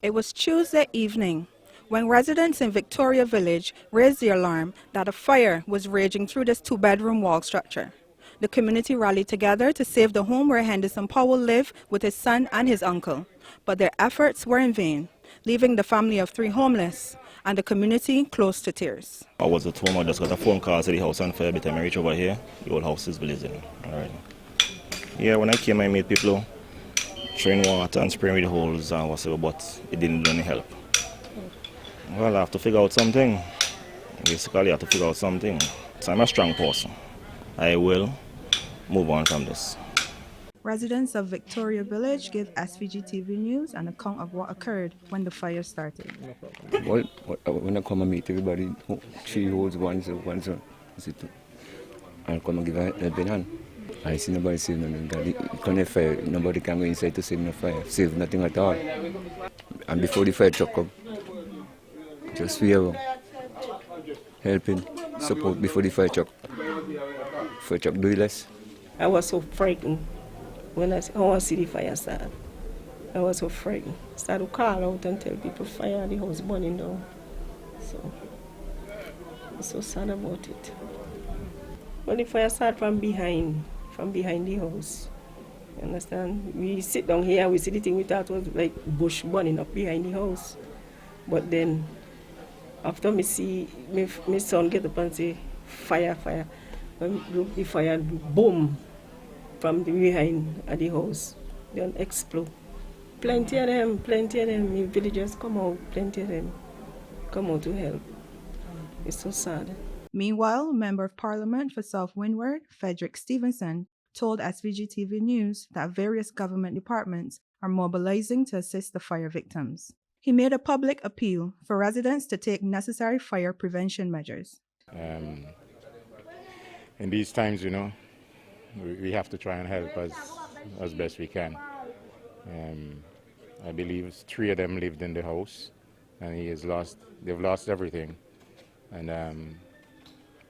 It was Tuesday evening when residents in Victoria Village raised the alarm that a fire was raging through this two-bedroom wall structure. The community rallied together to save the home where Henderson Powell lived with his son and his uncle, but their efforts were in vain, leaving the family of three homeless and the community close to tears. I was at home, I just got a phone call to the house on fire. By the time I reach over here, the old house is blazing. Alright. Yeah, when I came, I made people throwing water and spraying with the holes and whatever, but it didn't do any help. Well, I have to figure out something. Basically, I have to figure out something. So I'm a strong person. I will move on from this. Residents of Victoria Village gave SVG-TV News an account of what occurred when the fire started. Well, when I come and meet everybody, three holes, one son, I'll come and give a helping hand. I see nobody save nothing. Connect fire, nobody can go inside to save no fire, save nothing at all. And before the fire truck come, just we have helping, support before the fire truck. Fire truck do less. I was so frightened when I see the fire start. I was so frightened. I started to call out and tell people fire, the house burning down. So I'm so sad about it. Well, the fire started from behind the house. You understand? We sit down here, we see the thing we thought was like bush burning up behind the house. But then after me see my son get up and say fire. When look the fire boom from the behind at the house, then explode. Plenty of them. The villagers come out, plenty of them come out to help. It's so sad. Meanwhile, Member of Parliament for South Windward, Frederick Stevenson, told SVG-TV News that various government departments are mobilizing to assist the fire victims. He made a public appeal for residents to take necessary fire prevention measures. In these times, we have to try and help as best we can. I believe three of them lived in the house, and they've lost everything. And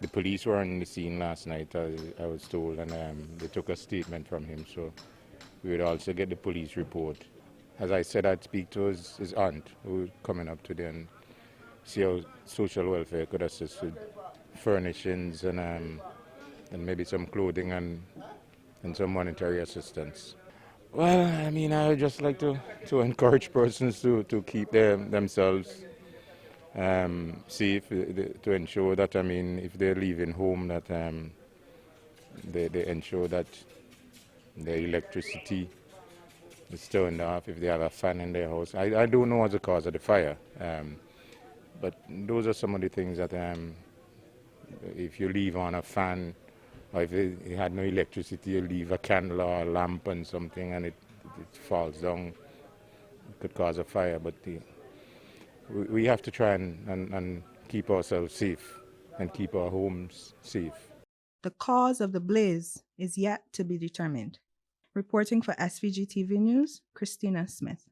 the police were on the scene last night, I was told, and they took a statement from him. So we would also get the police report. As I said, I'd speak to his aunt, who was coming up today, and see how social welfare could assist with furnishings and maybe some clothing and some monetary assistance. Well, I mean, I would just like to encourage persons to keep themselves safe, to ensure that, if they're leaving home, that they ensure that the electricity is turned off, if they have a fan in their house. I don't know what's the cause of the fire, but those are some of the things that if you leave on a fan, or if you had no electricity, you leave a candle or a lamp and something and it falls down, it could cause a fire. But we have to try and keep ourselves safe and keep our homes safe. The cause of the blaze is yet to be determined. Reporting for SVG-TV News, Christina Smith.